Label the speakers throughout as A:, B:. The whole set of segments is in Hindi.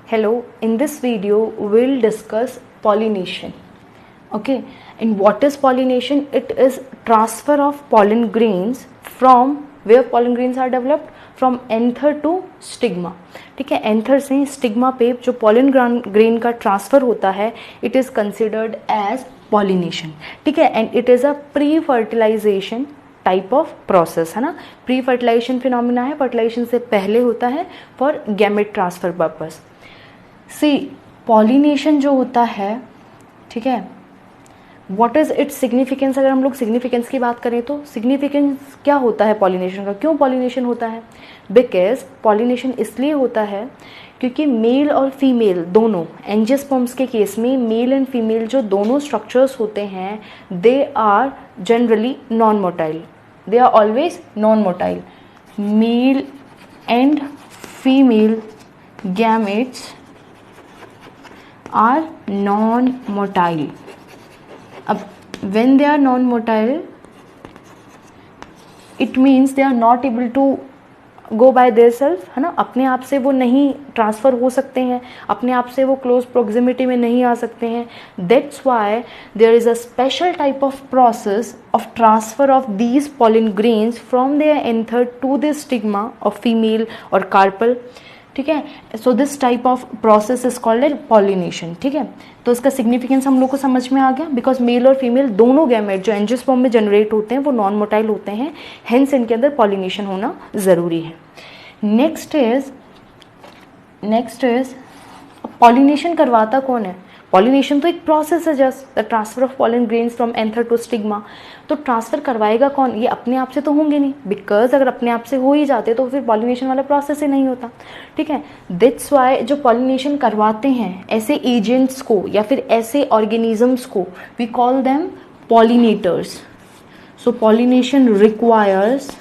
A: Hello, in this video we'll discuss pollination. Okay, and what is pollination? It is transfer of pollen grains from where pollen grains are developed, from anther to stigma. ठीक है, एंथर से स्टिग्मा पे जो पॉलन ग्रेन का ट्रांसफर होता है it is considered as pollination. ठीक है, and it is a pre fertilization type of process है ना. प्री फर्टिलाइजेशन फिनोमिना है, फर्टिलाइजेशन से पहले होता है for gamete transfer purpose. See pollination जो होता है, ठीक है, व्हाट इज इट्स सिग्निफिकेंस. अगर हम लोग सिग्निफिकेंस की बात करें तो सिग्निफिकेंस क्या होता है पॉलिनेशन का, क्यों पॉलिनेशन होता है. बिकॉज पॉलिनेशन इसलिए होता है क्योंकि मेल और फीमेल दोनों, एंजियोस्पर्म्स के केस में मेल एंड फीमेल जो दोनों स्ट्रक्चर्स होते हैं they are generally non motile. They are always non motile. Male and female gametes are non-motile. अब when they are non-motile, it means they are not able to go by their self, है ना. अपने आप से वो नहीं ट्रांसफ़र हो सकते हैं, अपने आप से वो क्लोज प्रोक्सिमिटी में नहीं आ सकते हैं. That's why there is a special type of process of transfer of these pollen grains from their anther to the stigma of female or carpel. ठीक है, so this type of process is called as pollination. ठीक है, तो इसका सिग्निफिकेंस हम लोग को समझ में आ गया. बिकॉज मेल और फीमेल दोनों गैमेट जो एंजियोस्पर्म में जनरेट होते हैं वो नॉन मोटाइल होते हैं, हेंस इनके अंदर पॉलिनेशन होना ज़रूरी है. नेक्स्ट इज पॉलिनेशन करवाता कौन है. पॉलिनेशन तो एक प्रोसेस है, just the transfer of pollen grains from anther to stigma. तो ट्रांसफ़र करवाएगा कौन, ये अपने आप से तो होंगे नहीं, बिकॉज अगर अपने आप से हो ही जाते तो फिर पॉलिनेशन वाला प्रोसेस ही नहीं होता. ठीक है, दैट्स वाई जो पॉलिनेशन करवाते हैं ऐसे एजेंट्स को या फिर ऐसे ऑर्गेनिजम्स को we call them pollinators. So pollination requires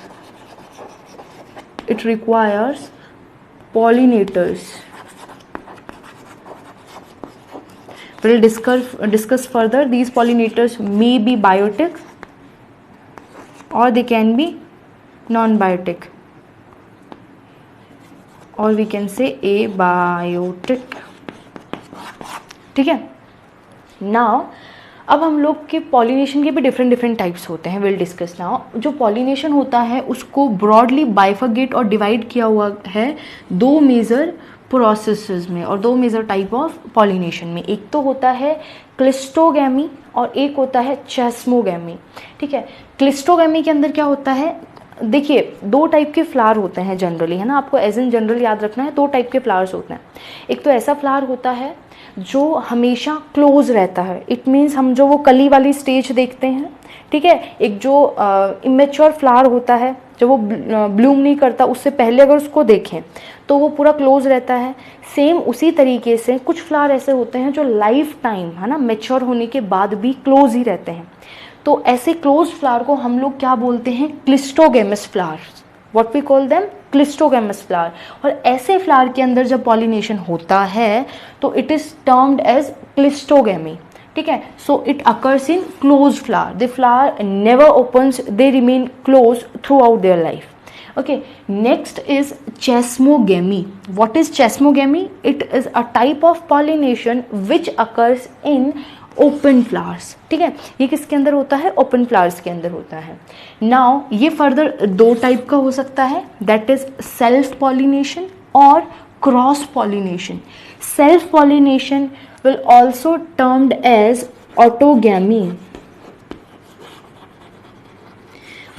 A: pollinators. We'll discuss further. These pollinators may be biotic or they can be non-biotic, or we can say abiotic. ठीक है. Now अब हम लोग के पॉलिनेशन के भी डिफरेंट टाइप्स होते हैं. Will discuss now. जो पॉलिनेशन होता है उसको ब्रॉडली बाइफर्गेट और डिवाइड किया हुआ है दो मेजर प्रोसेसेस में और दो मेजर टाइप ऑफ पॉलिनेशन में. एक तो होता है क्लिस्टोगैमी और एक होता है चेस्मोगैमी. ठीक है, क्लिस्टोगैमी के अंदर क्या होता है, देखिए दो टाइप के फ्लावर होते हैं जनरली, है ना. आपको एज इन जनरल याद रखना है, दो टाइप के फ्लावर्स होते हैं. एक तो ऐसा फ्लावर होता है जो हमेशा क्लोज रहता है. इट मीन्स हम जो वो कली वाली स्टेज देखते हैं, ठीक है, एक जो इमेच्योर फ्लावर होता है जब वो ब्लूम नहीं करता उससे पहले अगर उसको देखें तो वो पूरा क्लोज रहता है. सेम उसी तरीके से कुछ फ्लावर ऐसे होते हैं जो लाइफ टाइम, है ना, मैच्योर होने के बाद भी क्लोज ही रहते हैं. तो ऐसे क्लोज फ्लावर को हम लोग क्या बोलते हैं, cleistogamous flowers. What we call them, cleistogamous flower. और ऐसे फ्लावर के अंदर जब पॉलिनेशन होता है तो it is termed as cleistogamy. ठीक है, so it occurs in close flower. The flower never opens, they remain close throughout their life. Okay, next is chesmogamy. What is chesmogamy? It is a type of pollination which occurs in open flowers. ठीक है, ये किसके अंदर होता है, ओपन फ्लावर्स के अंदर होता है. नाउ ये फर्दर दो टाइप का हो सकता है, दैट इज सेल्फ पॉलिनेशन और cross pollination. Self pollination will also termed as autogamy.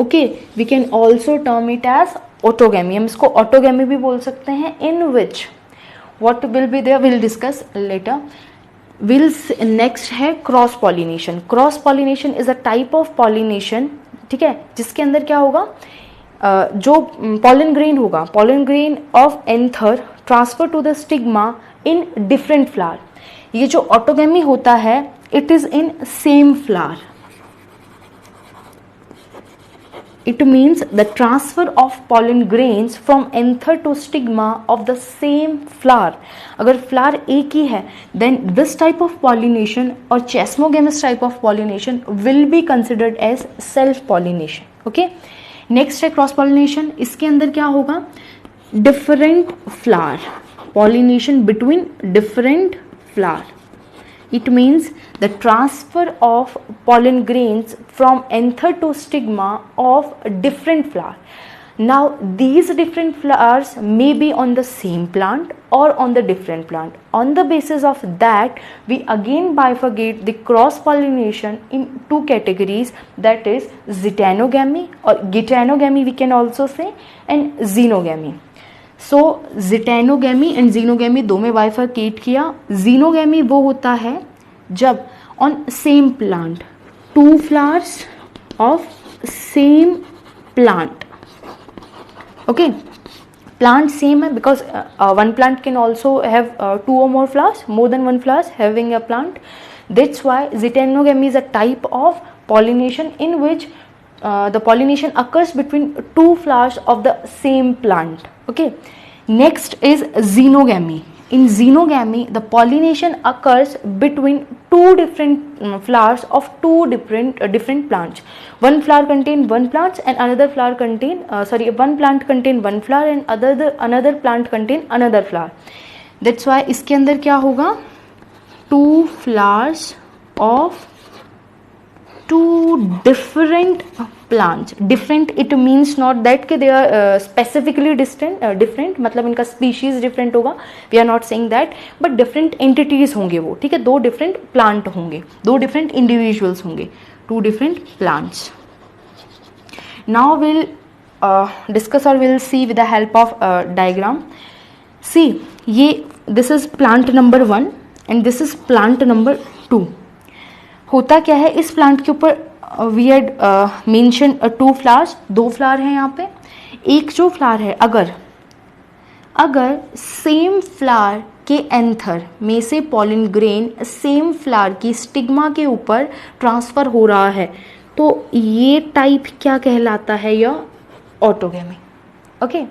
A: Okay, we can also term it as autogamy. हम इसको ऑटोगैमी भी बोल सकते हैं. In which what will be there will discuss later. Next है cross pollination. Cross pollination is a type of pollination, ठीक है, जिसके अंदर क्या होगा, जो पॉलन ग्रेन होगा, pollen grain of anther transfer to the stigma in different flower. ये जो ऑटोगैमी होता है it is in same flower. It means the transfer of pollen grains from anther to stigma of the same flower. अगर flower एक ही है then this type of pollination or chesmogamous type of pollination will be considered as self pollination. Okay, next है cross pollination. इसके अंदर क्या होगा, different flower pollination between different flower. It means the transfer of pollen grains from anther to stigma of a different flower. Now these different flowers may be on the same plant or on the different plant. On the basis of that, we again bifurcate the cross pollination in two categories, that is zytanogamy or gitanogamy we can also say, and xenogamy. So zytanogamy and xenogamy दो में बाइफरकेट किया. xenogamy वो होता है जब on same plant two flowers of same plant, okay, plant same है because one plant can also have two or more flowers, more than one flowers having a plant. That's why zytanogamy is a type of pollination in which the pollination occurs between two flowers of the same plant. Okay, next is xenogamy. In xenogamy, the pollination occurs between two different flowers of two different plants. One flower contain one plant and another flower contain one plant contain one flower and another plant contain another flower. That's why इसके अंदर क्या होगा, two flowers of two different plants. Different it means not that कि they are specifically different, मतलब इनका species different होगा, we are not saying that, but different entities होंगे वो, ठीक है, दो different plant होंगे, दो different individuals होंगे, two different plants. Now we'll discuss or we'll see with the help of diagram. See, ये this is plant number 1 and this is plant number 2. होता क्या है, इस प्लांट के ऊपर we had mention two flowers, दो फ्लावर हैं यहाँ पे. एक जो फ्लावर है, अगर सेम फ्लावर के एंथर में से पॉलिन ग्रेन सेम फ्लावर की स्टिग्मा के ऊपर ट्रांसफर हो रहा है, तो ये टाइप क्या कहलाता है, या autogamy. Okay,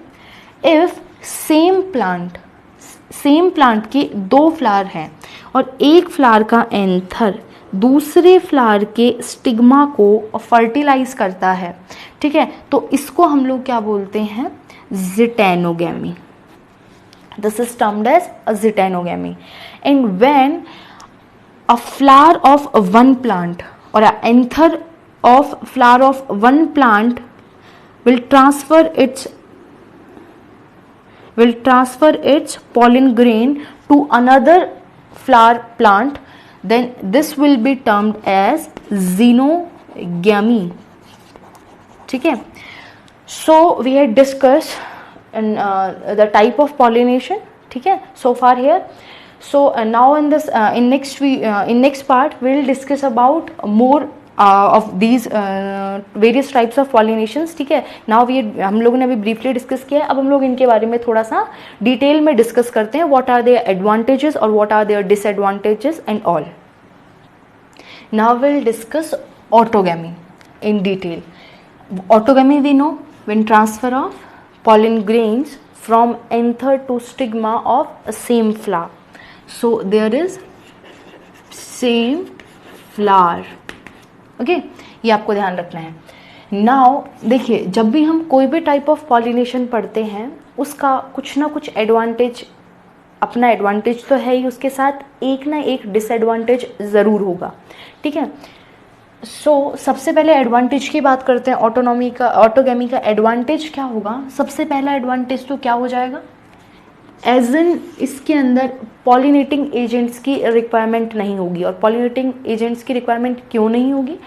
A: if same plant के दो फ्लावर हैं और एक फ्लावर का एंथर दूसरे फ्लावर के स्टिग्मा को फर्टिलाइज करता है, ठीक है, तो इसको हम लोग क्या बोलते हैं, zytanogamy. This is termed as a zytanogamy. And when a flower of one plant or an anther of flower of one plant will transfer its pollen grain to another flower plant, then this will be termed as xenogamy. ठीक है, so we had discussed the type of pollination, ठीक है, so far here. So now in this in next part we will discuss about more of these various types of pollinations. ठीक है, now हम लोगों ने अभी briefly discuss किया है, अब हम लोग इनके बारे में थोड़ा सा डिटेल में डिस्कस करते हैं, what are their advantages और what are their disadvantages and all. Now we'll discuss autogamy in detail. Autogamy we know, when transfer of pollen grains from anther to stigma of a same flower. So there is same flower. Okay, ये आपको ध्यान रखना है. नाउ देखिए, जब भी हम कोई भी टाइप ऑफ पॉलिनेशन पढ़ते हैं, उसका कुछ ना कुछ एडवांटेज, अपना एडवांटेज तो है ही, उसके साथ एक ना एक डिसएडवांटेज ज़रूर होगा, ठीक है. सो सबसे पहले एडवांटेज की बात करते हैं. ऑटोगैमी का एडवांटेज क्या होगा, सबसे पहला एडवांटेज तो क्या हो जाएगा, एज इन इसके अंदर पॉलिनेटिंग एजेंट्स की रिक्वायरमेंट नहीं होगी. और पॉलिनेटिंग एजेंट्स की रिक्वायरमेंट क्यों नहीं होगी,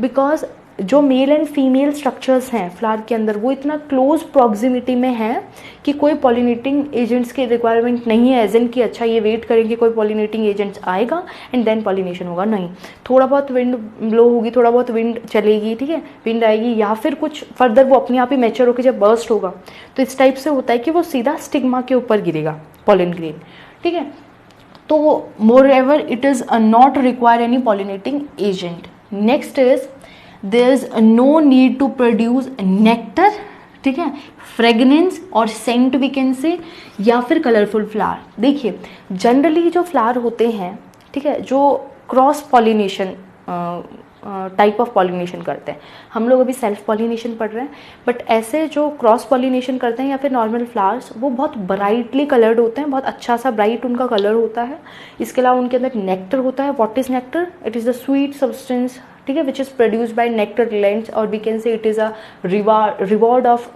A: बिकॉज जो मेल एंड फीमेल स्ट्रक्चर्स हैं फ्लावर के अंदर वो इतना क्लोज प्रॉक्सिमिटी में है कि कोई पॉलिनेटिंग एजेंट्स की रिक्वायरमेंट नहीं है. एज इन कि अच्छा ये वेट करेंगे कोई पॉलिनेटिंग एजेंट्स आएगा एंड देन पॉलिनेशन होगा, नहीं. थोड़ा बहुत विंड ब्लो होगी, थोड़ा बहुत विंड चलेगी, ठीक है, विंड आएगी, या फिर कुछ फर्दर वो अपने आप ही मैच्योर होकर जब बर्स्ट होगा तो इस टाइप से होता है कि वो सीधा स्टिग्मा के ऊपर गिरेगा पॉलिन ग्रेन, ठीक है. तो more ever it is not require any pollinating agent. Next is there is no need to produce nectar, ठीक है, फ्रेगनेंस और सेंट वी कैन से, या फिर कलरफुल फ्लावर. देखिए जनरली जो फ्लावर होते हैं, ठीक है, जो cross pollination type of pollination करते हैं। हम लोग अभी सेल्फ पॉलिनेशन पढ़ रहे हैं, बट ऐसे जो क्रॉस पॉलिनेशन करते हैं या फिर नॉर्मल फ्लावर्स, वो बहुत ब्राइटली कलर्ड होते हैं, बहुत अच्छा सा ब्राइट उनका कलर होता है। इसके अलावा उनके अंदर नेक्टर होता है। What is nectar? It is the sweet substance, ठीक है, which is produced by nectar glands, और we can say it is a reward of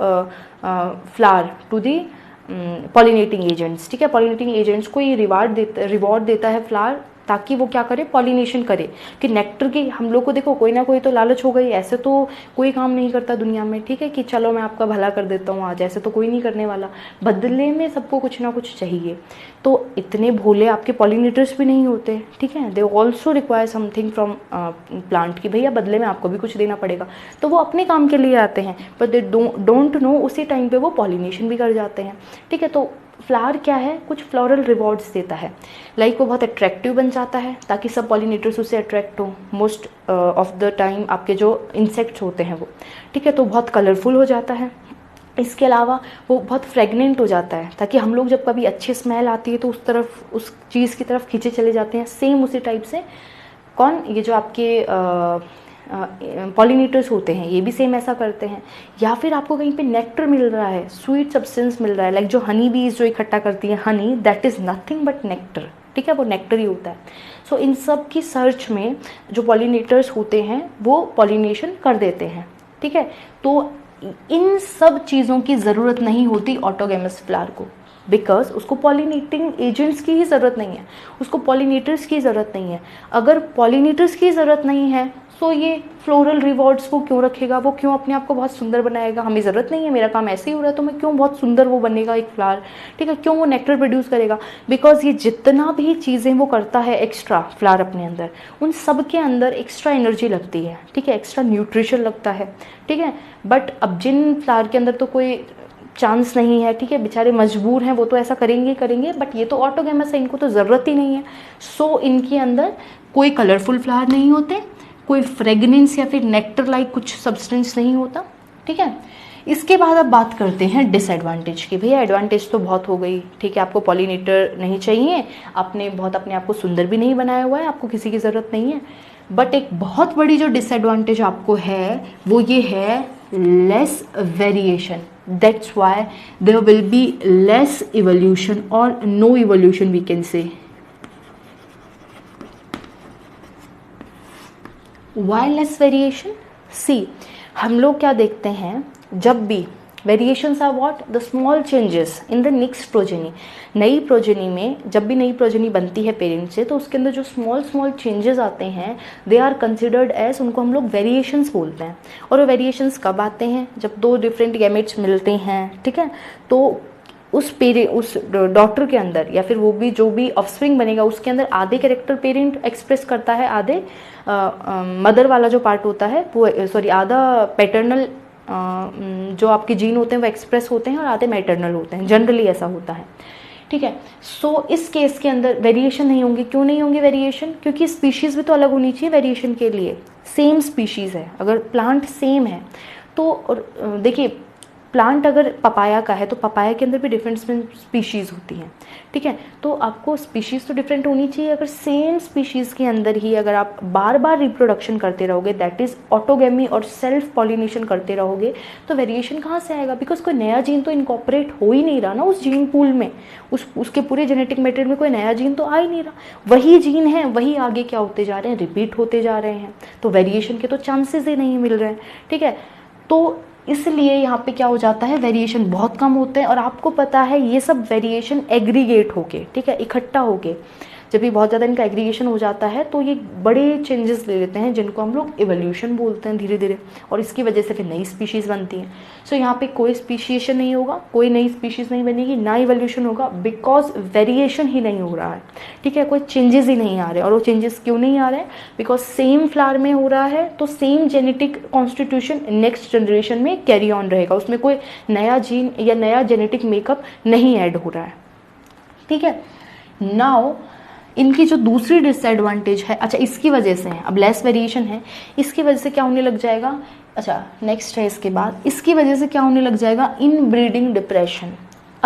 A: flower to the pollinating agents, ठीक है। पॉलिनेटिंग एजेंट्स को ये रिवॉर्ड देता है फ्लावर, ताकि वो क्या करे, पॉलिनेशन करे। कि नेक्टर की हम लोग को देखो कोई ना कोई तो लालच हो गई, ऐसे तो कोई काम नहीं करता दुनिया में, ठीक है, कि चलो मैं आपका भला कर देता हूँ आज, ऐसे तो कोई नहीं करने वाला। बदले में सबको कुछ ना कुछ चाहिए। तो इतने भोले आपके पॉलिनेटर्स भी नहीं होते, ठीक है। They also require something from plant, की भैया बदले में आपको भी कुछ देना पड़ेगा। तो वो अपने काम के लिए आते हैं, बट दे डोंट नो उसी टाइम पे वो पॉलिनेशन भी कर जाते हैं, ठीक है। तो फ्लावर क्या है, कुछ फ्लोरल रिवॉर्ड्स देता है। लाइक वो बहुत अट्रैक्टिव बन जाता है ताकि सब पॉलिनेटर्स उससे अट्रैक्ट हो। मोस्ट ऑफ द टाइम आपके जो इंसेक्ट्स होते हैं वो, ठीक है, तो बहुत कलरफुल हो जाता है। इसके अलावा वो बहुत फ्रेगनेंट हो जाता है, ताकि हम लोग जब कभी अच्छी स्मेल आती है तो उस तरफ, उस चीज़ की तरफ खींचे चले जाते हैं। सेम उसी टाइप से कौन, ये जो आपके पॉलिनेटर्स होते हैं, ये भी सेम ऐसा करते हैं। या फिर आपको कहीं पे नेक्टर मिल रहा है, स्वीट सब्सटेंस मिल रहा है, लाइक जो हनी बीज जो इकट्ठा करती है Honey, that is nothing but nectar, ठीक है, वो नेक्टर ही होता है। सो इन सब की सर्च में जो पॉलिनेटर्स होते हैं वो पॉलिनेशन कर देते हैं, ठीक है। तो इन सब चीज़ों की ज़रूरत नहीं होती ऑटोगेमस फ्लावर को, बिकॉज उसको पॉलिनेटिंग एजेंट्स की ही ज़रूरत नहीं है, उसको पॉलिनेटर्स की ज़रूरत नहीं है। अगर पॉलिनेटर्स की ज़रूरत नहीं है तो ये फ्लोरल रिवॉर्ड्स वो क्यों रखेगा, वो क्यों अपने आप को बहुत सुंदर बनाएगा? हमें ज़रूरत नहीं है, मेरा काम ऐसे ही हो रहा है, तो मैं क्यों बहुत सुंदर वो बनेगा एक फ्लावर, ठीक है, क्यों वो नेक्टर प्रोड्यूस करेगा? बिकॉज ये जितना भी चीज़ें वो करता है एक्स्ट्रा फ्लावर अपने अंदर, उन सब के अंदर एक्स्ट्रा एनर्जी लगती है, ठीक है, एक्स्ट्रा न्यूट्रिशन लगता है, ठीक है। बट अब जिन फ्लावर के अंदर तो कोई चांस नहीं है, ठीक है, बेचारे मजबूर हैं, वो तो ऐसा करेंगे ही करेंगे, बट ये तो ऑटोगेमस है, इनको तो ज़रूरत ही नहीं है। सो इनके अंदर कोई कलरफुल फ्लावर नहीं होते, कोई फ्रेगनेंस या फिर नेक्टर लाइक कुछ सब्सटेंस नहीं होता, ठीक है। इसके बाद अब बात करते हैं डिसएडवांटेज की। भैया एडवांटेज तो बहुत हो गई, ठीक है, आपको पॉलिनेटर नहीं चाहिए, आपने बहुत अपने आप को सुंदर भी नहीं बनाया हुआ है, आपको किसी की ज़रूरत नहीं है। बट एक बहुत बड़ी जो डिसएडवांटेज आपको है वो ये है less variation. That's why there will be less evolution और no evolution we can say. Why less variation? See, हम लोग क्या देखते हैं, जब भी variations are what, the small changes in the next progeny. नई प्रोजेनी में जब भी नई प्रोजेनी बनती है पेरेंट से, तो उसके अंदर जो स्मॉल चेंजेस आते हैं, दे आर कंसिडर्ड एज, उनको हम लोग वेरिएशंस बोलते हैं। और वो वेरिएशंस कब आते हैं? जब दो डिफरेंट गैमेट्स मिलते हैं, ठीक है। तो उस डॉटर के अंदर या फिर वो भी जो भी ऑफस्प्रिंग बनेगा उसके अंदर आधे कैरेक्टर पेरेंट एक्सप्रेस करता है, आधे मदर वाला जो पार्ट होता है वो, सॉरी, आधा पैटर्नल जो आपके जीन होते हैं वो एक्सप्रेस होते हैं और आधे मैटरनल होते हैं, जनरली ऐसा होता है, ठीक है। सो इस केस के अंदर वेरिएशन नहीं होंगे। क्यों नहीं होंगे वेरिएशन? क्योंकि स्पीशीज़ भी तो अलग होनी चाहिए वेरिएशन के लिए। सेम स्पीशीज़ है, अगर प्लांट सेम है तो देखिए, प्लांट अगर पपाया का है तो पपाया के अंदर भी डिफरेंट स्पीशीज़ होती हैं, ठीक है। तो आपको स्पीशीज़ तो डिफरेंट होनी चाहिए। अगर सेम स्पीशीज़ के अंदर ही अगर आप बार बार रिप्रोडक्शन करते रहोगे, दैट इज़ ऑटोगेमी और सेल्फ पॉलिनेशन करते रहोगे, तो वेरिएशन कहाँ से आएगा? बिकॉज कोई नया जीन तो इनकॉपरेट हो ही नहीं रहा ना उस जीन पूल में, उसके पूरे जेनेटिक मटेरियल में कोई नया जीन तो आ ही नहीं रहा। वही जीन है, वही आगे क्या होते जा रहे हैं, रिपीट होते जा रहे हैं। तो वेरिएशन के तो चांसेस ही नहीं मिल रहे हैं, ठीक है। तो इसलिए यहाँ पे क्या हो जाता है, वेरिएशन बहुत कम होते हैं। और आपको पता है ये सब वेरिएशन एग्रीगेट होके, ठीक है, इकट्ठा होके, जब भी बहुत ज़्यादा इनका एग्रीगेशन हो जाता है तो ये बड़े चेंजेस ले लेते हैं, जिनको हम लोग इवोल्यूशन बोलते हैं धीरे धीरे, और इसकी वजह से फिर नई स्पीशीज़ बनती हैं। सो यहाँ पे कोई स्पीशिएशन नहीं होगा, कोई नई स्पीशीज़ नहीं बनेगी, ना इवोल्यूशन होगा, बिकॉज वेरिएशन ही नहीं हो रहा है, ठीक है, कोई चेंजेस ही नहीं आ रहे। और वो चेंजेस क्यों नहीं आ रहे हैं? बिकॉज सेम फ्लावर में हो रहा है, तो same genetic constitution next generation में कैरी ऑन रहेगा, उसमें कोई नया जीन या नया जेनेटिक मेकअप नहीं ऐड हो रहा है, ठीक है। नाउ इनकी जो दूसरी डिसएडवांटेज है, अच्छा इसकी वजह से है, अब लेस वेरिएशन है, इसकी वजह से क्या होने लग जाएगा, अच्छा नेक्स्ट है इसके बाद, इसकी वजह से क्या होने लग जाएगा, इन ब्रीडिंग डिप्रेशन।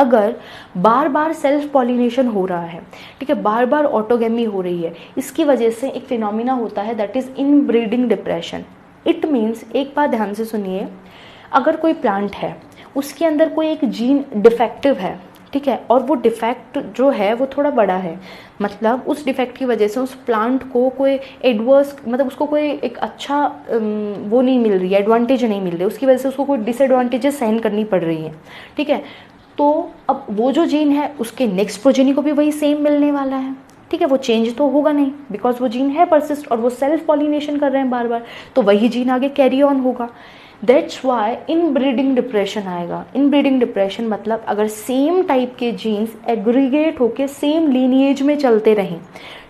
A: अगर बार बार सेल्फ पॉलिनेशन हो रहा है, ठीक है, बार बार ऑटोगेमी हो रही है, इसकी वजह से एक फिनोमिना होता है that is inbreeding depression. It means, एक बात ध्यान से सुनिए, अगर कोई प्लांट है उसके अंदर कोई एक जीन डिफेक्टिव है, ठीक है, और वो डिफेक्ट जो है वो थोड़ा बड़ा है, मतलब उस डिफेक्ट की वजह से उस प्लांट को कोई एडवर्स, मतलब उसको कोई एक अच्छा वो नहीं मिल रही है, एडवांटेज नहीं मिल रही, उसकी वजह से उसको कोई डिसएडवांटेजेस सहन करनी पड़ रही हैं, ठीक है, तो अब वो जो जीन है उसके नेक्स्ट प्रोजेनी को भी वही सेम मिलने वाला है, ठीक है, वो चेंज तो होगा नहीं बिकॉज वो जीन है परसिस्ट और वो सेल्फ पॉलिनेशन कर रहे हैं बार बार, तो वही जीन आगे कैरी ऑन होगा। दैट्स वाई इनब्रीडिंग डिप्रेशन आएगा। इनब्रीडिंग डिप्रेशन मतलब अगर सेम टाइप के जीन्स एग्रीगेट होके सेम लीनिएज में चलते रहें,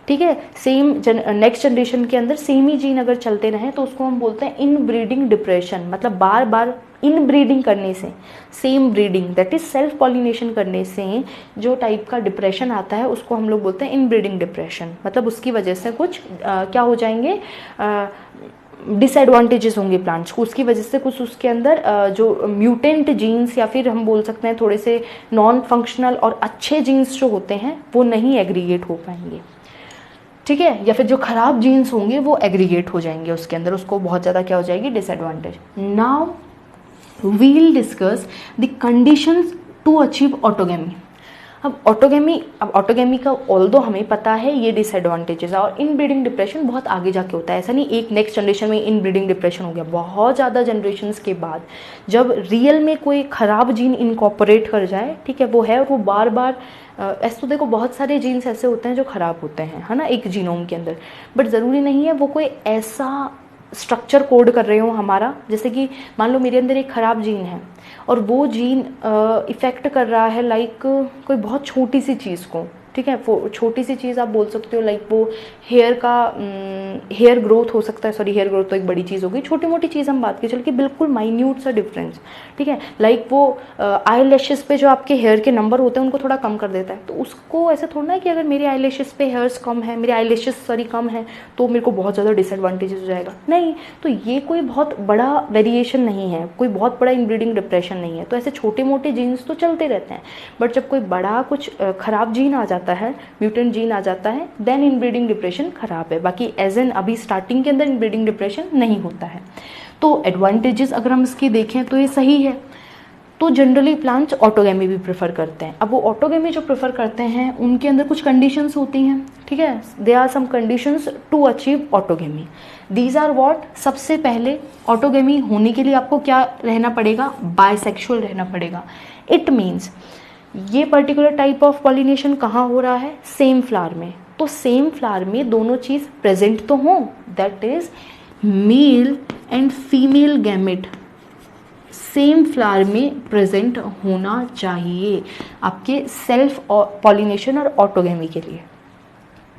A: ठीक है, सेम नेक्स्ट जनरेशन के अंदर सेम ही जीन अगर चलते रहें तो उसको हम बोलते हैं इनब्रीडिंग डिप्रेशन। मतलब बार बार इनब्रीडिंग करने से, same breeding that is self pollination करने से जो टाइप का डिप्रेशन आता है उसको हम लोग बोलते हैं इनब्रीडिंग डिप्रेशन। मतलब उसकी वजह से कुछ क्या हो जाएंगे, डिसएडवांटेजेस होंगे प्लांट्स को, उसकी वजह से कुछ उसके अंदर जो म्यूटेंट जीन्स या फिर हम बोल सकते हैं थोड़े से नॉन फंक्शनल और अच्छे जीन्स जो होते हैं वो नहीं एग्रीगेट हो पाएंगे, ठीक है, या फिर जो खराब जीन्स होंगे वो एग्रीगेट हो जाएंगे उसके अंदर, उसको बहुत ज़्यादा क्या हो जाएगी, disadvantage. Now we'll discuss the conditions to achieve autogamy. अब ऑटोगेमी का ऑल्दो हमें पता है ये डिसएडवांटेजेस है, और इनब्रीडिंग डिप्रेशन बहुत आगे जाके होता है, ऐसा नहीं एक नेक्स्ट जनरेशन में इनब्रीडिंग डिप्रेशन हो गया, बहुत ज़्यादा जनरेशन्स के बाद जब रियल में कोई ख़राब जीन इनकॉर्पोरेट कर जाए, ठीक है, वो है और वो बार बार ऐसे तो देखो बहुत सारे जीन्स ऐसे होते हैं जो ख़राब होते हैं, है ना, एक जीनोम के अंदर, बट ज़रूरी नहीं है वो कोई ऐसा स्ट्रक्चर कोड कर रहे हो हमारा, जैसे कि मान लो मेरे अंदर एक ख़राब जीन है और वो जीन इफ़ेक्ट कर रहा है लाइक कोई बहुत छोटी सी चीज़ को, ठीक है, वो छोटी सी चीज़ आप बोल सकते हो लाइक वो हेयर का हेयर ग्रोथ हो सकता है, सॉरी हेयर ग्रोथ तो एक बड़ी चीज़ होगी, छोटी मोटी चीज़ हम बात की चल के बिल्कुल माइन्यूट सा डिफरेंस, ठीक है, लाइक वो आई लैशेस पे जो आपके हेयर के नंबर होते हैं उनको थोड़ा कम कर देता है, तो उसको ऐसा थोड़ा ना है कि अगर मेरे आई लैशेस पे हेयर्स कम है, मेरे आई लैशेस सॉरी कम है तो मेरे को बहुत ज़्यादा डिसएडवांटेजेस हो जाएगा, नहीं, तो ये कोई बहुत बड़ा वेरिएशन नहीं है, कोई बहुत बड़ा इनब्रीडिंग डिप्रेशन नहीं है, तो ऐसे छोटे मोटे जीन्स तो चलते रहते हैं, बट जब कोई बड़ा कुछ ख़राब जीन आ जाता है, म्यूटेंट जीन आ जाता है, देन इनब्रीडिंग डिप्रेशन खराब है, बाकी एज एन अभी स्टार्टिंग के अंदर इनब्रीडिंग डिप्रेशन नहीं होता है। तो एडवांटेजेस अगर हम इसकी देखें तो ये सही है, तो जनरली प्लांट्स ऑटोगेमी भी प्रेफर करते हैं। अब वो ऑटोगेमी जो प्रेफर करते हैं उनके अंदर कुछ कंडीशंस होती हैं, ठीक है, they are some conditions to achieve autogamy. These are what, सबसे पहले ऑटोगेमी होने के लिए आपको क्या रहना पड़ेगा, बायसेक्सुअल रहना पड़ेगा। इट मीन्स ये पर्टिकुलर टाइप ऑफ पॉलिनेशन कहाँ हो रहा है, सेम फ्लावर में, तो सेम फ्लावर में दोनों चीज़ प्रेजेंट तो हों, that is male and female gamete same flower में प्रेजेंट होना चाहिए आपके सेल्फ पॉलिनेशन और ऑटोगेमी के लिए,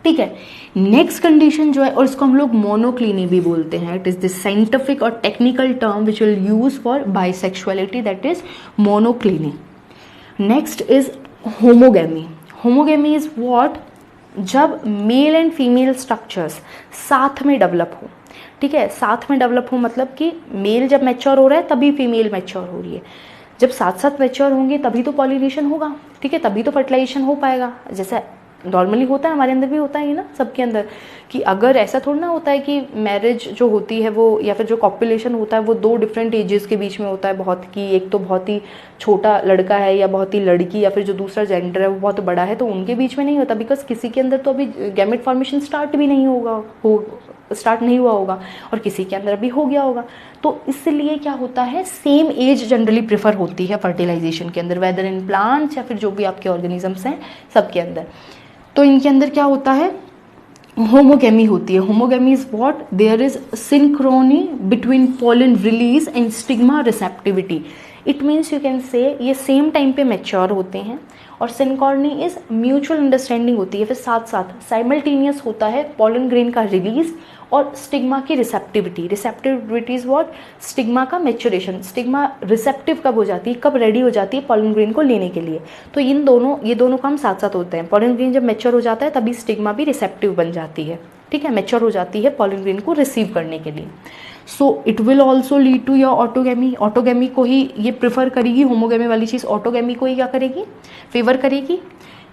A: ठीक है। नेक्स्ट कंडीशन जो है, और इसको हम लोग मोनोक्लिनी भी बोलते हैं, इट इज द साइंटिफिक और technical term which will use for bisexuality, that is monocliny. Next is homogamy. Homogamy is what, जब मेल एंड फीमेल स्ट्रक्चर्स साथ में डेवलप हो, ठीक है, साथ में डेवलप हो मतलब कि मेल जब मैच्योर हो रहा है तभी फीमेल मैच्योर हो रही है, जब साथ साथ मैच्योर होंगे तभी तो पॉलिनेशन होगा, ठीक है, तभी तो फर्टिलाइजेशन हो पाएगा, जैसा नॉर्मली होता है, हमारे अंदर भी होता है ना, सबके अंदर, कि अगर ऐसा थोड़ा ना होता है कि मैरिज जो होती है वो या फिर जो कॉपुलेशन होता है वो दो डिफरेंट एजेस के बीच में होता है, बहुत की एक तो बहुत ही छोटा लड़का है या बहुत ही लड़की, या फिर जो दूसरा जेंडर है वो बहुत बड़ा है, तो उनके बीच में नहीं होता, बिकॉज किसी के अंदर तो अभी गैमेट फॉर्मेशन स्टार्ट नहीं हुआ होगा और किसी के अंदर अभी हो गया होगा, तो इसलिए क्या होता है, सेम एज जनरली प्रेफर होती है फर्टिलाइजेशन के अंदर, वेदर इन प्लांट्स या फिर जो भी आपके ऑर्गेनिजम्स हैं सबके अंदर। तो इनके अंदर क्या होता है, होमोगेमी होती है। Homogamy is what, there is synchrony between pollen release and stigma receptivity. It means you can say ये सेम टाइम पे मैच्योर होते हैं, और सिंक्रोनी इज म्यूचुअल अंडरस्टैंडिंग होती है, फिर साथ साथ साइमल्टेनियस होता है पोलन ग्रेन का रिलीज और स्टिग्मा की receptivity. Receptivity is what, stigma का मैच्योरेशन, स्टिग्मा रिसेप्टिव कब हो जाती है, कब रेडी हो जाती है पोलन ग्रेन को लेने के लिए, तो ये दोनों काम साथ साथ होते हैं। पोलन ग्रेन जब मैच्योर हो जाता है तभी स्टिग्मा भी रिसेप्टिव बन जाती है, ठीक है, मैच्योर हो जाती है पोलन ग्रेन को रिसीव करने के लिए। So it will also lead to your autogamy. Autogamy को ही ये प्रिफर करेगी, होमोगेमी वाली चीज़ ऑटोगेमी को ही क्या करेगी, फेवर करेगी।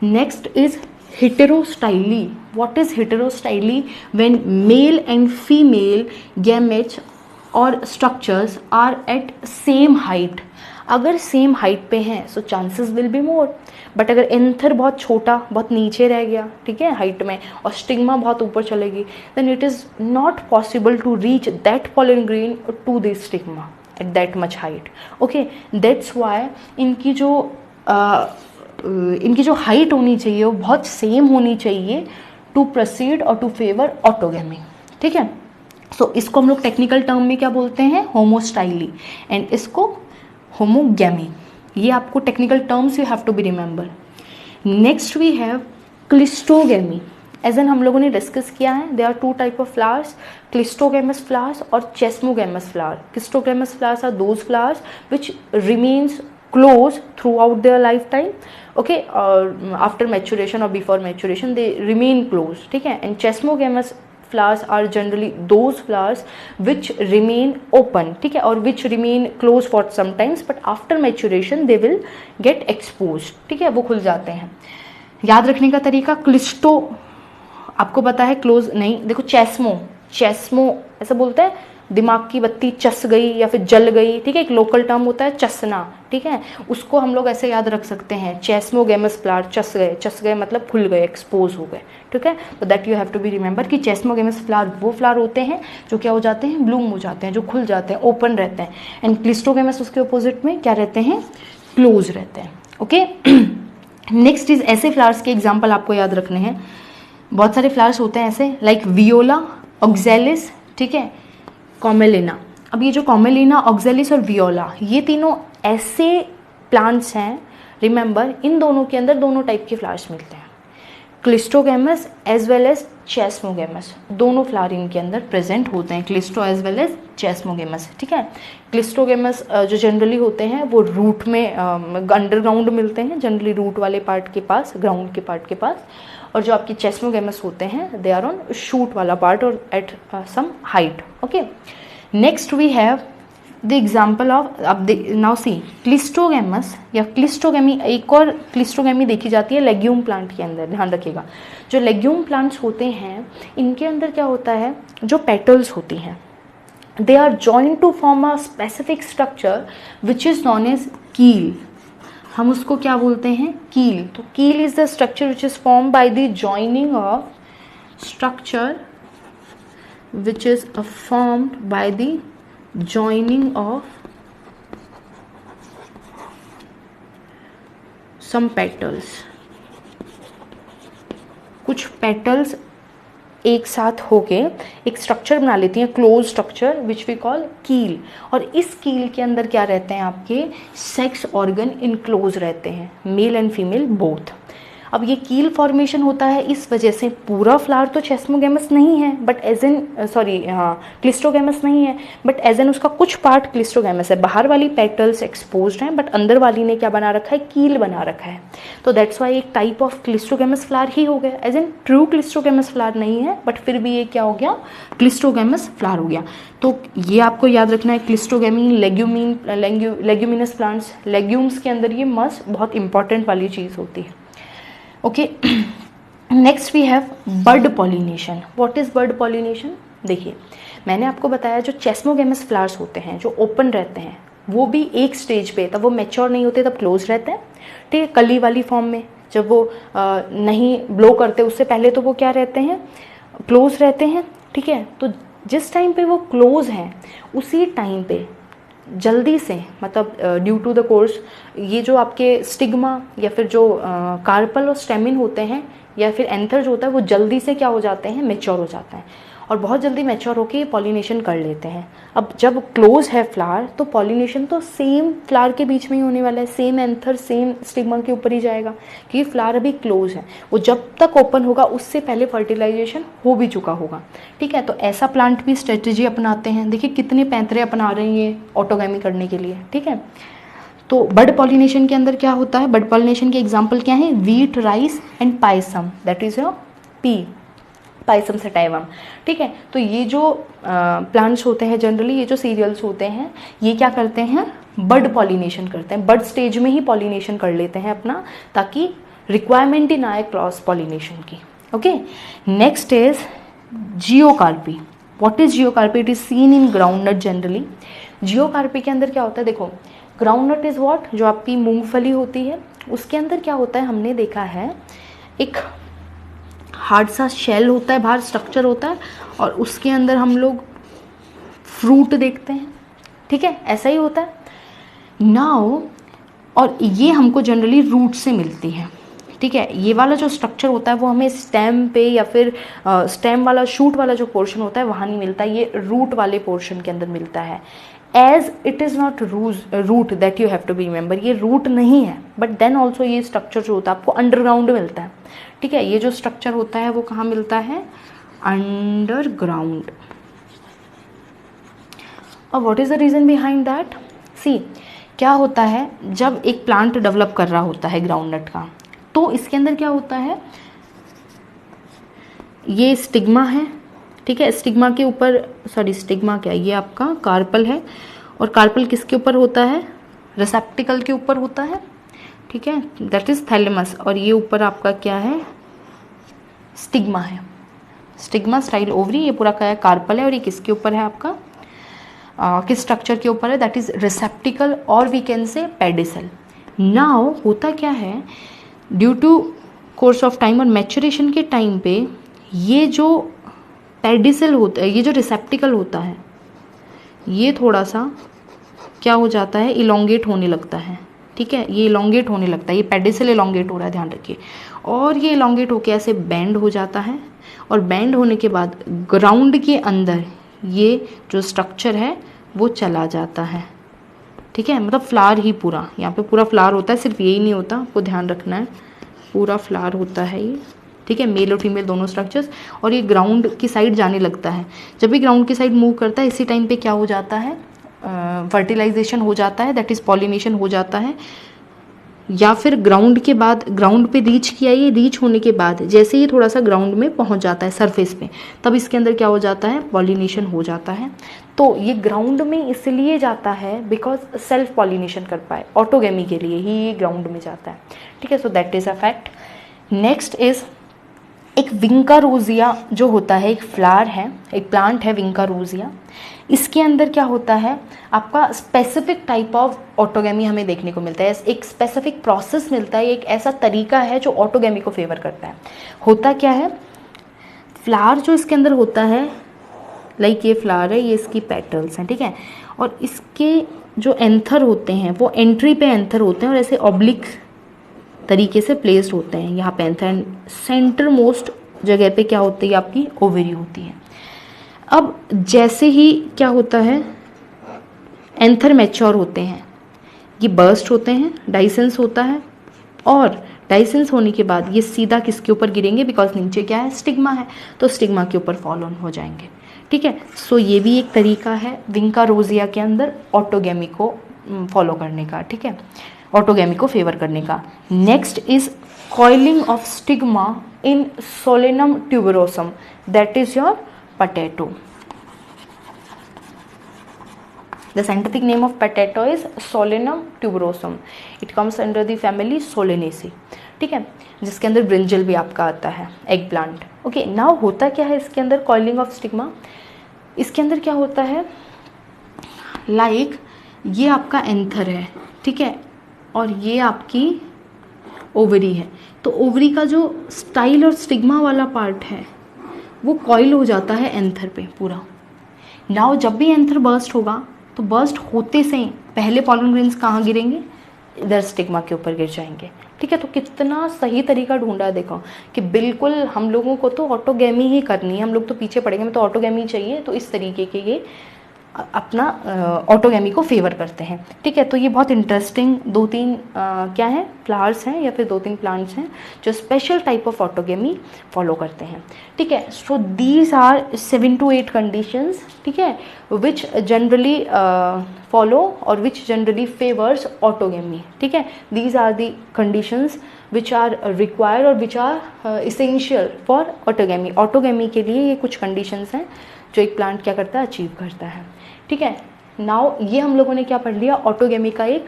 A: Next is heterostilely. What is heterostilely? When male and female gametes or structures are at same height. अगर सेम हाइट पे हैं so chances will be more, but अगर एंथर बहुत छोटा, बहुत नीचे रह गया, ठीक है, हाइट में, और स्टिग्मा बहुत ऊपर चलेगी, then it is not possible to reach that pollen grain to this stigma at that much height. Okay, that's why इनकी जो हाइट होनी चाहिए वो बहुत सेम होनी चाहिए टू प्रोसीड और टू फेवर ऑटोगेमी, ठीक है। सो इसको हम लोग टेक्निकल टर्म में क्या बोलते हैं, होमोस्टाइली, एंड इसको होमोगेमी। ये आपको technical terms you have to be remember. Next we have cleistogamy. As an हम लोगों ने डिस्कस किया है, they are two type of flowers, cleistogamous flowers और chasmogamous flower. Cleistogamous flowers are those flowers which remains close throughout their lifetime, okay, after maturation or before maturation they remain close, ठीक है। and chesmogamous flowers are generally those flowers which remain open, ठीक है, or which remain close for some times but after maturation they will get exposed, ठीक है, वो खुल जाते हैं। याद रखने का तरीका, क्लिस्टो आपको पता है क्लोज नहीं, देखो चेस्मो, चेस्मो ऐसा बोलते हैं, दिमाग की बत्ती चस गई या फिर जल गई, ठीक है, एक लोकल टर्म होता है चसना, ठीक है, उसको हम लोग ऐसे याद रख सकते हैं, चेस्मोगेमस फ्लावर, चस गए, चस गए मतलब खुल गए, एक्सपोज हो गए, ठीक है। तो that you have to be remember कि चेस्मोगेमस फ्लावर वो फ्लावर होते हैं जो क्या हो जाते हैं, ब्लूम हो जाते हैं, जो खुल जाते हैं, ओपन रहते हैं, एंड क्लिस्टोगेमस उसके अपोजिट में क्या रहते हैं, क्लोज रहते हैं, ओके। नेक्स्ट इज ऐसे फ्लावर्स के एग्जाम्पल आपको याद रखने हैं, बहुत सारे फ्लावर्स होते हैं ऐसे, लाइक वियोला, ऑक्जेलिस, ठीक है, कॉमेलिना। अब ये जो कॉमेलिना, ऑक्जेलिस और वियोला, ये तीनों ऐसे प्लांट्स हैं, रिमेंबर इन दोनों के अंदर दोनों टाइप के फ्लावर्स मिलते हैं, cleistogamous as well as chasmogamous, दोनों फ्लावर इनके अंदर प्रेजेंट होते हैं, cleisto as well as chasmogamous, ठीक है। क्लिस्टोगेमस जो जनरली होते हैं वो रूट में अंडरग्राउंड मिलते हैं, जनरली रूट वाले पार्ट के पास, ग्राउंड के पार्ट के पास, और जो आपकी चेस्मोगेमस होते हैं दे आर ऑन शूट वाला पार्ट और at some height, okay. Next we have the example of, अब नाउ सी क्लिस्टोगेमस या क्लिस्टोगेमी, एक और क्लिस्टोगेमी देखी जाती है लेग्यूम प्लांट के अंदर, ध्यान रखिएगा। जो लेग्यूम प्लांट्स होते हैं इनके अंदर क्या होता है, जो पेटल्स होती हैं they are joined to form a specific structure which is known as keel. हम उसको क्या बोलते हैं, कील। तो keel is the structure which is form by the joining of structure which is formed by the joining of some petals. कुछ पेटल्स एक साथ होके एक स्ट्रक्चर बना लेती हैं, close structure which we call keel, और इस कील के अंदर क्या रहते हैं, आपके सेक्स ऑर्गन इनक्लोज रहते हैं, मेल एंड फीमेल बोथ। अब ये कील फॉर्मेशन होता है इस वजह से, पूरा फ्लावर तो चेस्मोगेमस नहीं है बट एज एन क्लिस्टोगेमस नहीं है, बट एज एन उसका कुछ पार्ट क्लिस्टोगेमस है, बाहर वाली पेटल्स एक्सपोज्ड हैं बट अंदर वाली ने क्या बना रखा है, कील बना रखा है। तो दैट्स वाई एक टाइप ऑफ क्लिस्टोगेमस फ्लावर ही हो गया, as an true cleistogamous flower नहीं है बट फिर भी ये क्या हो गया, क्लिस्टोगेमस फ्लावर हो गया। तो ये आपको याद रखना है, क्लिस्टोगेमी, लेग्यूमिनस प्लांट्स, लेग्यूम्स के अंदर ये मस्ट बहुत इंपॉर्टेंट वाली चीज़ होती है, okay. Next we have bird pollination. What is bird pollination? देखिए मैंने आपको बताया जो चेस्मोगेमस फ्लावर्स होते हैं जो ओपन रहते हैं वो भी एक स्टेज पे, तब वो मैच्योर नहीं होते तब क्लोज रहते हैं, ठीक है, कली वाली फॉर्म में। जब वो नहीं ब्लो करते उससे पहले तो वो क्या रहते हैं, क्लोज रहते हैं, ठीक है। तो जिस टाइम पे वो क्लोज हैं उसी टाइम पे जल्दी से, मतलब ड्यू टू द कोर्स, ये जो आपके स्टिग्मा या फिर जो कार्पल और स्टेमिन होते हैं या फिर एंथर जो होता है वो जल्दी से क्या हो जाते हैं, मैच्योर हो जाता है और बहुत जल्दी मैच्योर होकर ये पॉलिनेशन कर लेते हैं। अब जब क्लोज है फ्लावर तो पॉलिनेशन तो सेम फ्लावर के बीच में ही होने वाला है, सेम एंथर सेम स्टिग्मा के ऊपर ही जाएगा क्योंकि फ्लावर अभी क्लोज है। वो जब तक ओपन होगा उससे पहले फर्टिलाइजेशन हो भी चुका होगा, ठीक है। तो ऐसा प्लांट भी स्ट्रेटजी अपनाते हैं। देखिए कितने पैंतरे अपना रहे हैं ये ऑटोगैमी करने के लिए, ठीक है। तो बर्ड पॉलिनेशन के अंदर क्या होता है, बर्ड पॉलिनेशन के एग्जाम्पल क्या है, wheat, rice and payasam, that is your P. Pisum sativum, ठीक है। तो ये जो प्लांट्स होते हैं जनरली, ये जो सीरियल्स होते हैं, ये क्या करते हैं, बड पॉलिनेशन करते हैं, बड स्टेज में ही पॉलिनेशन कर लेते हैं अपना, ताकि रिक्वायरमेंट ही ना आए क्रॉस पॉलिनेशन की। Okay, next is geocarpy. What is geocarpy? It is seen in groundnut generally. Geocarpy के अंदर क्या होता है, देखो ग्राउंडनट इज व्हाट, जो आपकी मूंगफली होती है, उसके अंदर क्या होता है, हमने देखा है एक हार्ड सा शेल होता है, बाहर स्ट्रक्चर होता है, और उसके अंदर हम लोग फ्रूट देखते हैं, ठीक है, ऐसा ही होता है नाउ। और ये हमको जनरली रूट से मिलती है, ठीक है। ये वाला जो स्ट्रक्चर होता है वो हमें स्टेम पे या फिर स्टेम वाला शूट वाला जो पोर्शन होता है वहाँ नहीं मिलता, ये रूट वाले पोर्शन के अंदर मिलता है। As it is not root that you have to be remember, ये रूट नहीं है, बट देन ऑल्सो ये स्ट्रक्चर जो होता है आपको अंडरग्राउंड मिलता है, ठीक है। ये जो स्ट्रक्चर होता है वो कहाँ मिलता है, अंडरग्राउंड। और what is the reason behind that? See, क्या होता है जब एक प्लांट डेवलप कर रहा होता है ग्राउंडनट का, तो इसके अंदर क्या होता है, ये स्टिग्मा है, ठीक है। स्टिग्मा के ऊपर, सॉरी स्टिग्मा क्या, ये आपका कार्पल है, और कार्पल किसके ऊपर होता है, रिसेप्टिकल के ऊपर होता है, ठीक है, दैट इज थैलेमस। और ये ऊपर आपका क्या है, स्टिग्मा है, स्टिग्मा स्टाइल ओवरी, ये पूरा क्या है, कार्पल है। और ये किसके ऊपर है आपका, किस स्ट्रक्चर के ऊपर है, दैट इज रिसेप्टिकल, और we can say pedicel. Now होता क्या है, due to course of time और मैचुरेशन के टाइम पे ये जो पेडिसल होता है, ये जो रिसेप्टिकल होता है, ये थोड़ा सा क्या हो जाता है, इलोंगेट होने लगता है, ठीक है। ये इलोंगेट होने लगता है, ये पेडिसल इलोंगेट हो रहा है, ध्यान रखिए। और ये इलोंगेट होके ऐसे बेंड हो जाता है, और बेंड होने के बाद ग्राउंड के अंदर ये जो स्ट्रक्चर है वो चला जाता है, ठीक है। मतलब फ्लावर ही पूरा, यहाँ पे पूरा फ्लावर होता है, सिर्फ यही नहीं होता, आपको ध्यान रखना है, पूरा फ्लावर होता है ये, ठीक है, मेल और फीमेल दोनों स्ट्रक्चर्स। और ये ग्राउंड की साइड जाने लगता है, जब भी ग्राउंड की साइड मूव करता है इसी टाइम पे क्या हो जाता है, फर्टिलाइजेशन हो जाता है, दैट इज़ पॉलिनेशन हो जाता है। या फिर ग्राउंड के बाद, ग्राउंड पे रीच किया, ये रीच होने के बाद जैसे ही थोड़ा सा ग्राउंड में पहुंच जाता है सरफेस पे, तब इसके अंदर क्या हो जाता है, पॉलिनेशन हो जाता है। तो ये ग्राउंड में इसलिए जाता है बिकॉज सेल्फ पॉलिनेशन कर पाए, ऑटोगेमी के लिए ही ये ग्राउंड में जाता है, ठीक है। So that is a fact. Next is एक विंकारोजिया जो होता है, एक फ्लावर है, एक प्लांट है विंकारोजिया। इसके अंदर क्या होता है, आपका स्पेसिफिक टाइप ऑफ ऑटोगेमी हमें देखने को मिलता है, एक स्पेसिफिक प्रोसेस मिलता है, एक ऐसा तरीका है जो ऑटोगेमी को फेवर करता है। होता क्या है, फ्लावर जो इसके अंदर होता है, लाइक ये फ्लावर है, ये इसकी पेटल्स हैं, ठीक है। और इसके जो एंथर होते हैं वो एंट्री पे एंथर होते हैं और ऐसे ऑब्लिक तरीके से प्लेस्ड होते हैं, यहाँ पे एंथर। सेंटर मोस्ट जगह पे क्या होती है, आपकी ओवरी होती है। अब जैसे ही क्या होता है, एंथर मैच्योर होते हैं, ये बर्स्ट होते हैं, डाइसेंस होता है, और डाइसेंस होने के बाद ये सीधा किसके ऊपर गिरेंगे, बिकॉज नीचे क्या है, स्टिग्मा है, तो स्टिग्मा के ऊपर फॉल ऑन हो जाएंगे, ठीक है। सो ये भी एक तरीका है विंकारोजिया के अंदर ऑटोगेमी को फॉलो करने का, ठीक है, ऑटोगेमी को फेवर करने का। Next is coiling of stigma in Solanum tuberosum, that is your potato. The scientific name of potato is Solanum tuberosum. It comes under the family Solanaceae, ठीक है, जिसके अंदर ब्रिंजल भी आपका आता है, एग प्लांट। ओके, नाउ होता क्या है इसके अंदर, कॉइलिंग ऑफ स्टिग्मा, इसके अंदर क्या होता है, लाइक ये आपका एंथर है, ठीक है, और ये आपकी ओवरी है। तो ओवरी का जो स्टाइल और स्टिग्मा वाला पार्ट है वो कॉइल हो जाता है एंथर पे पूरा। नाउ जब भी एंथर बर्स्ट होगा तो बर्स्ट होते से पहले पॉलन ग्रेन्स कहाँ गिरेंगे, इधर स्टिग्मा के ऊपर गिर जाएंगे, ठीक है। तो कितना सही तरीका ढूंढा देखो कि बिल्कुल हम लोगों को तो ऑटोगेमी ही करनी है, हम लोग तो पीछे पड़ेंगे, हमें तो ऑटोगेमी चाहिए, तो इस तरीके के ये अपना ऑटोगेमी को फेवर करते हैं। ठीक है, तो ये बहुत इंटरेस्टिंग 2-3 क्या हैं, फ्लावर्स हैं या फिर 2-3 प्लांट्स हैं जो special type of autogamy follow करते हैं। ठीक है, so these are 7 to 8 conditions, ठीक है, विच जनरली फॉलो और विच जनरली फेवर्स ऑटोगेमी। ठीक है, these are the conditions which are required और which are essential for autogamy. Autogamy के लिए ये कुछ कंडीशंस हैं जो एक प्लांट क्या करता है, अचीव करता है। ठीक है, नाउ ये हम लोगों ने क्या पढ़ लिया, ऑटोगेमी का एक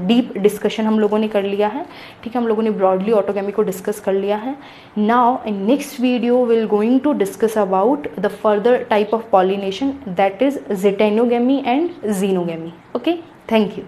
A: डीप डिस्कशन हम लोगों ने कर लिया है। ठीक है, हम लोगों ने ब्रॉडली ऑटोगेमी को डिस्कस कर लिया है। Now in next video will going to discuss about the further type of pollination, that is geitonogamy and xenogamy. Okay, thank you.